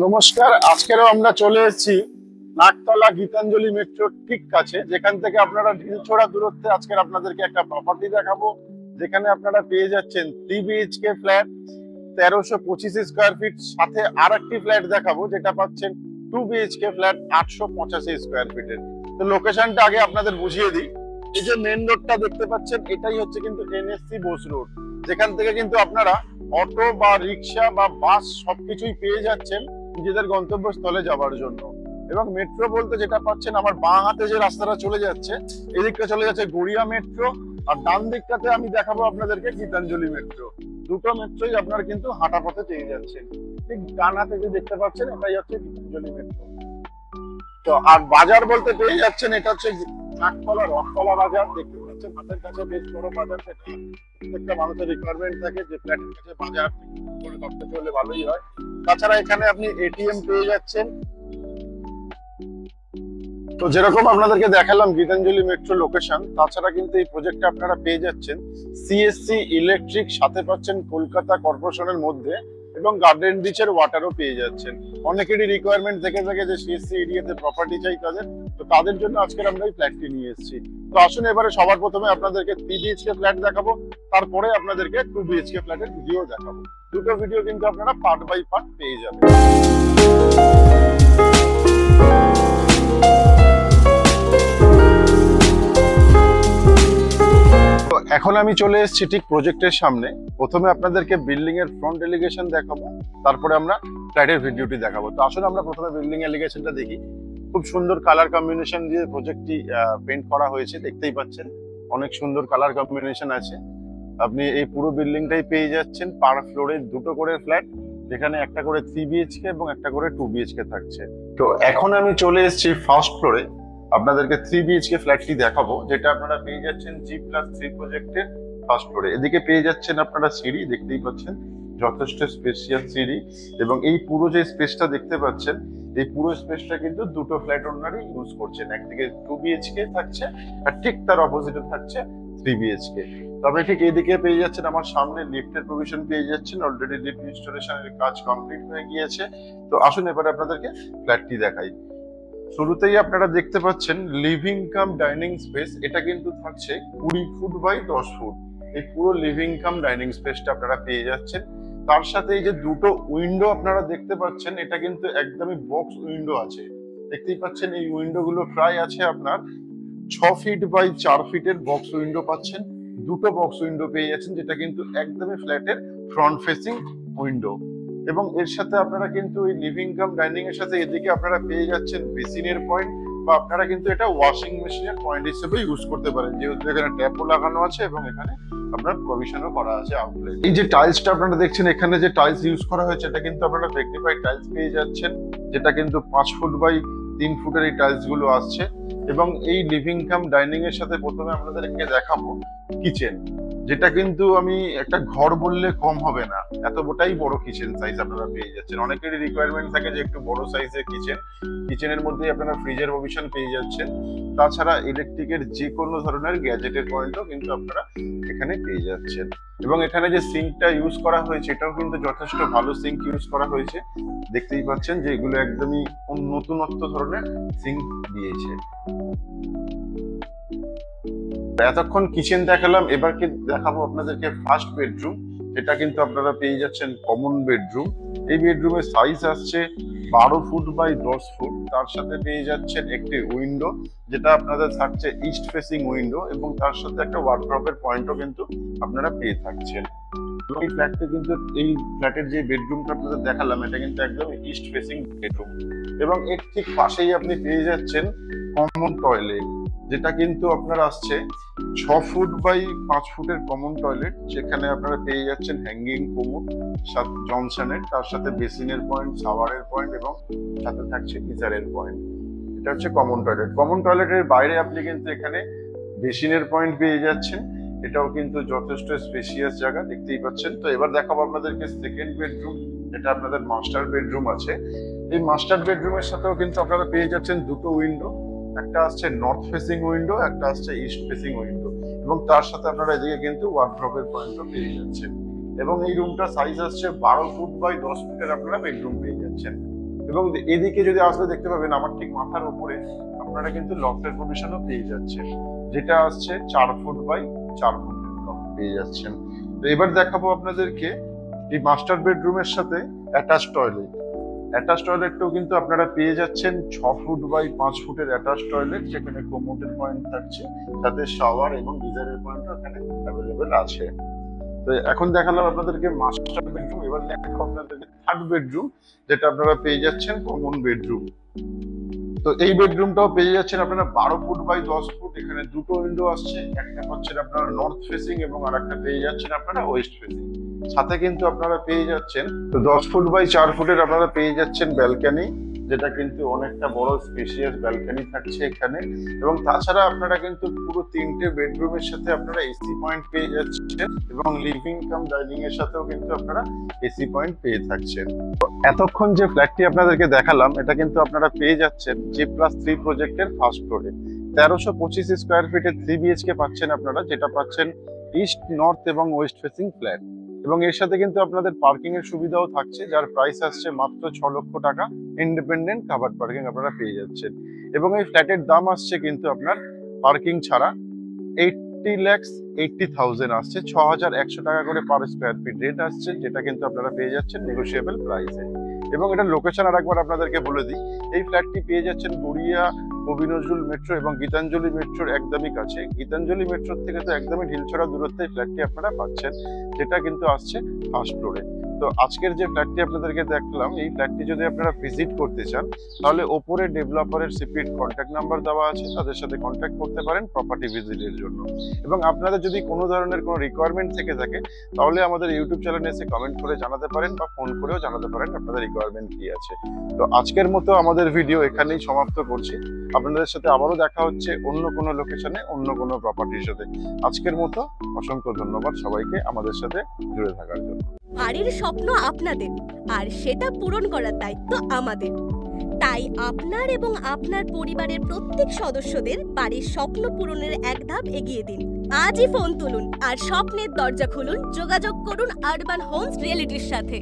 নমস্কার, আজকেরও আমরা চলে এসেছি নাকতলা গীতাঞ্জলি মেট্রোর ঠিক কাছে, যেখান থেকে আপনারা ঢিলছোড়া দূরত্বে আজকের আপনাদেরকে একটা প্রপার্টি দেখাবো, যেখানে আপনারা পেয়ে যাচ্ছেন 3 বিএইচকে ফ্ল্যাট 1325 স্কোয়ার ফিট, সাথে আর একটি ফ্ল্যাট দেখাবো যেটা পাচ্ছেন 2 বিএইচকে ফ্ল্যাট 885 স্কোয়ার ফিটের। তো লোকেশনটা আগে আপনাদের বুঝিয়ে দিই। এই যে মেন রোডটা দেখতে পাচ্ছেন, এটাই হচ্ছে কিন্তু এনএসসি বোস রোড, যেখান থেকে কিন্তু আপনারা অটো বা রিক্সা বা বাস সবকিছুই পেয়ে যাচ্ছেন নিজেদের গন্তব্যস্থলে যাওয়ার জন্য। এবং মেট্রো বলতে যেটা পাচ্ছেন, আমার বাঁ হাতে যে রাস্তাটা চলে যাচ্ছে, এদিকটা চলে যাচ্ছে গড়িয়া মেট্রো, আর ডান দিকটাতে আমি দেখাবো আপনাদেরকে গীতাঞ্জলি মেট্রো। দুটো মেট্রোই আপনার কিন্তু হাঁটা পথে পেয়ে যাচ্ছেন। ঠিক ডান হাতে যে দেখতে পাচ্ছেন, এটাই হচ্ছে গীতাঞ্জলি মেট্রো। তো আর বাজার বলতে পেয়ে যাচ্ছেন, এটা হচ্ছে নাকতলা রথতলা বাজার। দেখতে পাচ্ছেন হাতের কাছে বেশ বড় বাজার, সেটা প্রত্যেকটা মানুষের রিকোয়ারমেন্ট থাকে যে ফ্ল্যাটের কাছে বাজার করে করতে চললে ভালোই হয়। তাছাড়া এখানে আপনি এটিএম পেয়ে যাচ্ছেন। তো যেরকম আপনাদেরকে দেখালাম গীতাঞ্জলি মেট্রো লোকেশন, তাছাড়া কিন্তু এই প্রজেক্টে আপনারা পেয়ে যাচ্ছেন সিএসসি ইলেকট্রিক, সাথে পাচ্ছেন কলকাতা কর্পোরেশনের মধ্যে, এবং গার্ডেন রিচের ওয়াটারও পেয়ে যাচ্ছেন। অনেকেরই রিকোয়ারমেন্ট থেকে থাকে যে সিএসসি এরিয়াতে প্রপার্টি চাই তাদের, তো তাদের জন্য আজকে আমরা এই ফ্ল্যাটটি নিয়ে এসেছি। তো আসুন এবারে সবার প্রথমে আপনাদেরকে 3 বিএইচকে ফ্ল্যাট দেখাবো, তারপরে আপনাদেরকে 2 বিএইচকে ফ্ল্যাটের ভিডিও দেখাবো। দুটো ভিডিও কিন্তু আপনারা পার্ট বাই পার্ট পেয়ে যাবেন। এখন আমি চলে এসেছি ঠিক প্রজেক্টের সামনে। প্রথমে আপনাদেরকে বিল্ডিং এর ফ্রন্ট এলিগেশন দেখাবো, তারপরে আমরা ফ্ল্যাটের ভিডিওটি দেখাবো। তো আসলে আমরা প্রথমে বিল্ডিং এলিগেশনটা দেখি। খুব সুন্দর কালার কম্বিনেশন দিয়ে প্রজেক্টটি পেইন্ট করা হয়েছে, দেখতেই পাচ্ছেন অনেক সুন্দর কালার কম্বিনেশন আছে। আপনি এই পুরো বিল্ডিংটাই পেয়ে যাচ্ছেন পার ফ্লোরে দুটো করে ফ্ল্যাট, যেখানে একটা করে 3 বিএইচকে এবং একটা করে 2 বিএইচকে থাকছে। তো এখন আমি চলে এসেছি ফার্স্ট ফ্লোরে, আপনাদেরকে 3 বিএইচকে ফ্ল্যাটটি দেখাবো, যেটা আপনারা পেয়ে যাচ্ছেন G+3 প্রজেক্টের ফার্স্ট ফ্লোরে। এদিকে পেয়ে যাচ্ছেন আপনারা সিঁড়ি, দেখতেই পাচ্ছেন যথেষ্ট স্পেশিয়াস সিঁড়ি, এবং এই পুরো যে স্পেসটা দেখতে পাচ্ছেন, এই পুরো স্পেসটা কিন্তু দুটো ফ্ল্যাট ওনারই ইউজ করছেন। একদিকে 2 বিএইচকে থাকছে, আর ঠিক তার অপোজিটে থাকছে 3 বিএইচকে। তবে ঠিক এইদিকে পেয়ে যাচ্ছেন আমার সামনে লিফটের প্রভিশন পেয়ে যাচ্ছেন। অলরেডি লিফট ইনস্টলেশনের কাজ কমপ্লিট হয়ে গিয়েছে। তো আসুন এবারে আপনাদেরকে ফ্ল্যাটটি দেখাই। শুরুতেই আপনারা দেখতে পাচ্ছেন লিভিং কাম ডাইনিং স্পেস। এটা কিন্তু থাকছে 20 ফুট বাই 10 ফুট। এই পুরো লিভিং কাম ডাইনিং স্পেসটা আপনারা পেয়ে যাচ্ছেন। তার সাথে এই যে দুটো উইন্ডো আপনারা দেখতে পাচ্ছেন, এটা কিন্তু একদমই বক্স উইন্ডো আছে। দেখতেই পাচ্ছেন এই উইন্ডো গুলো প্রায় আছে আপনার 6 ফিট বাই 4 ফিটের বক্স উইন্ডো পাচ্ছেন। দুটো বক্স উইন্ডো পেয়ে যাচ্ছেন, যেটা কিন্তু একদমই ফ্ল্যাটের ফ্রন্ট ফেসিং উইন্ডো। এবং এর সাথে আপনারা কিন্তু এই লিভিং কাম ডাইনিং এর সাথে এদিকে আপনারা পেয়ে যাচ্ছেন বেসিনের পয়েন্ট, বা আপনারা কিন্তু এটা ওয়াশিং মেশিনের পয়েন্ট হিসেবে ইউজ করতে পারেন, যেহেতু এখানে ট্যাপও লাগানো আছে এবং এখানে আপনার প্রভিশনও করা আছে আউটলেট। এই যে টাইলসটা আপনারা দেখছেন, এখানে যে টাইলস ইউজ করা হয়েছে, এটা কিন্তু আপনারা রেকটিফাইড টাইলস পেয়ে যাচ্ছেন, যেটা কিন্তু 5 ফুট বাই 3 ফুটের এই টাইলস গুলো আসছে। এবং এই লিভিং কাম ডাইনিং এর সাথে প্রথমে আপনাদেরকে দেখাবো কিচেন, যেটা কিন্তু আমি একটা ঘর বললে কম হবে না, এতটাই বড় কিচেন সাইজ আপনারা পেয়ে যাচ্ছেন। অনেকেরই রিকোয়ারমেন্ট থাকে যে একটু বড় সাইজের কিচেন। কিচেনের মধ্যে আপনারা ফ্রিজের প্রভিশন পেয়ে যাচ্ছেন, তাছাড়া ইলেকট্রিকের যে কোনো ধরনের গ্যাজেটের পয়েন্টও কিন্তু আপনারা এখানে পেয়ে যাচ্ছেন। এবং এখানে যে সিঙ্কটা ইউজ করা হয়েছে, এটাও কিন্তু যথেষ্ট ভালো সিঙ্ক ইউজ করা হয়েছে। দেখতেই পাচ্ছেন যে এগুলো একদমই নতুনত্ব ধরনের সিঙ্ক দিয়েছে। এতক্ষণ কিচেন দেখালাম, এবার দেখাবো আপনাদেরকে ফার্স্ট বেডরুম। এটা কিন্তু আপনারা পেয়ে যাচ্ছেন কমন বেডরুম। এই বেডরুমের সাইজ আসছে 12 ফুট বাই 10 ফুট। তার সাথে পেয়ে যাচ্ছেন একটি উইন্ডো, যেটা আপনাদের থাকছে ইস্ট ফেসিং উইন্ডো, এবং তার সাথে একটা ওয়ার্ড্রপের পয়েন্টও কিন্তু আপনারা পেয়ে থাকছেন। এই ফ্ল্যাটটা কিন্তু, এই ফ্ল্যাটের যে বেডরুমটা আপনাদের দেখালাম, এটা কিন্তু একদম ইস্ট ফেসিং বেডরুম। এবং এর ঠিক পাশেই আপনি পেয়ে যাচ্ছেন কমন টয়লেট, যেটা কিন্তু আপনার আসছে 6 ফুট বাই 5 ফুটের কমন টয়লেট, যেখানে আপনারা পেয়ে যাচ্ছেন হ্যাঙ্গিং কোমোড জনসনের, তার সাথে বেসিনের পয়েন্ট, শাওয়ারের পয়েন্ট, এবং সাথে থাকছে গিজারের পয়েন্ট। এটা হচ্ছে কমন টয়লেট। কমন টয়লেটের বাইরে আপনি কিন্তু এখানে বেসিনের পয়েন্ট পেয়ে যাচ্ছেন। এটাও কিন্তু যথেষ্ট স্পেশিয়াস জায়গা, দেখতেই পাচ্ছেন। তো এবার দেখাবো আপনাদেরকে সেকেন্ড বেডরুম, যেটা আপনাদের মাস্টার বেডরুম আছে। এই মাস্টার বেডরুমের সাথেও কিন্তু আপনারা পেয়ে যাচ্ছেন দুটো উইন্ডো, একটা আসছে নর্থ ফেসিং উইন্ডো, একটা আসছে ইস্ট ফেসিং উইন্ডো, এবং তার সাথে আপনারা এদিকে কিন্তু ওয়ার্ড্রপের পয়েন্টও পেয়ে যাচ্ছেন। এবং এই রুমটা সাইজ আসছে 12 ফুট বাই 10 ফুটের আপনারা বেডরুম পেয়ে যাচ্ছেন। এবং এদিকে যদি আসলে দেখতে পাবেন আমার ঠিক মাথার উপরে আপনারা কিন্তু লফটের প্রভিশনও পেয়ে যাচ্ছেন, যেটা আসছে 4 ফুট বাই 4 ফুটের লফট পেয়ে যাচ্ছেন। তো এবার দেখাবো আপনাদেরকে এই মাস্টার বেডরুমের সাথে অ্যাটাচ টয়লেট। অ্যাটাচ টয়লেটটাও কিন্তু আপনারা পেয়ে যাচ্ছেন 6 ফুট বাই 5 ফুটের অ্যাটাচ টয়লেট, যেখানে কোমোডের পয়েন্ট থাকছে, সাথে শাওয়ার এবং গিজারের পয়েন্টও এখানে অ্যাভেলেবেল আছে। তো এখন দেখালাম আপনাদেরকে মাস্টার বেডরুম, এবার দেখাবো আপনাদেরকে থার্ড বেডরুম, যেটা আপনারা পেয়ে যাচ্ছেন কমন বেডরুম। তো এই বেডরুমটাও পেয়ে যাচ্ছেন আপনারা 12 ফুট বাই 10 ফুট। এখানে দুটো উইন্ডো আসছে, একটা পাচ্ছেন আপনারা নর্থ ফেসিং এবং আরেকটা পেয়ে যাচ্ছেন আপনারা ওয়েস্ট ফেসিং। সাথে কিন্তু আপনারা পেয়ে যাচ্ছেন 10 ফুট বাই 4 ফুটের আপনারা পেয়ে যাচ্ছেন ব্যালকনি, যেটা কিন্তু অনেকটা বড় স্পেশিয়াস ব্যালকনি থাকছে এখানে। এবং তাছাড়া আপনারা কিন্তু পুরো 3টে বেডরুমের সাথে আপনারা এসি পয়েন্ট পেয়ে যাচ্ছেন এবং লিভিং কাম ডাইনিং এর সাথেও কিন্তু আপনারা এসি পয়েন্ট পেয়ে থাকছেন। এতক্ষণ যে ফ্ল্যাটটি আপনাদেরকে দেখালাম এটা কিন্তু আপনারা পেয়ে যাচ্ছেন G+3 প্রজেক্টের ফার্স্ট ফ্লোরে। 1325 স্কোয়ার ফিটের 3 BHK পাচ্ছেন আপনারা, যেটা পাচ্ছেন ইস্ট, নর্থ এবং ওয়েস্ট ফেসিং ফ্ল্যাট। এবং এর সাথে কিন্তু আপনাদের পার্কিং এর সুবিধাও থাকছে, যার প্রাইস আসছে মাত্র 6 লক্ষ টাকা। ইন্ডিপেন্ডেন্ট কাভার্ড পার্কিং আপনারা পেয়ে যাচ্ছেন। এবং এই ফ্ল্যাটের দাম আসছে কিন্তু আপনার পার্কিং ছাড়া 80,80,000 আসছে, 6,100 টাকা করে পার স্কোয়ার ফিট রেট আসছে, যেটা কিন্তু আপনারা পেয়ে যাচ্ছেন নেগোশিয়েবল প্রাইসে। এবং এটা লোকেশন আরেকবার আপনাদেরকে বলে দিই, এই ফ্ল্যাটটি পেয়ে যাচ্ছেন গড়িয়া, কবি নজরুল মেট্রো এবং গীতাঞ্জলি মেট্রোর একদমই কাছে। গীতাঞ্জলি মেট্রোর থেকে তো একদমই ঢিলছড়া দূরত্বে এই ফ্ল্যাটটি আপনারা পাচ্ছেন, যেটা কিন্তু আসছে ফার্স্ট ফ্লোরে। তো আজকের যে ফ্ল্যাটটি আপনাদেরকে দেখলাম, এই ফ্ল্যাটটি যদি আপনারা ভিজিট করতে চান তাহলে ওপরে ডেভেলপারের সিপির কন্ট্যাক্ট নাম্বার দেওয়া আছে, তাদের সাথে কন্ট্যাক্ট করতে পারেন প্রপার্টি ভিজিটের জন্য। এবং আপনাদের যদি কোনো ধরনের কোনো রিকোয়ারমেন্ট থেকে থাকে তাহলে আমাদের ইউটিউব চ্যানেলে এসে কমেন্ট করে জানাতে পারেন বা ফোন করেও জানাতে পারেন আপনাদের রিকোয়ারমেন্ট কি আছে। তো আজকের মতো আমাদের ভিডিও এখানেই সমাপ্ত করছি। আপনাদের সাথে আবারও দেখা হচ্ছে অন্য কোনো লোকেশনে, অন্য কোনো প্রপার্টির সাথে। আজকের মতো অসংখ্য ধন্যবাদ সবাইকে আমাদের সাথে জুড়ে থাকার জন্য। বাড়ির স্বপ্ন আপনাদের, আর সেটা পূরণ করার দায়িত্ব আমাদের। তাই আপনার এবং আপনার পরিবারের প্রত্যেক সদস্যদের বাড়ির স্বপ্ন পূরণের এক ধাপ এগিয়ে দিন। আজই ফোন তুলুন আর স্বপ্নের দরজা খুলুন। যোগাযোগ করুন আরবান হোমস রিয়েলিটির সাথে।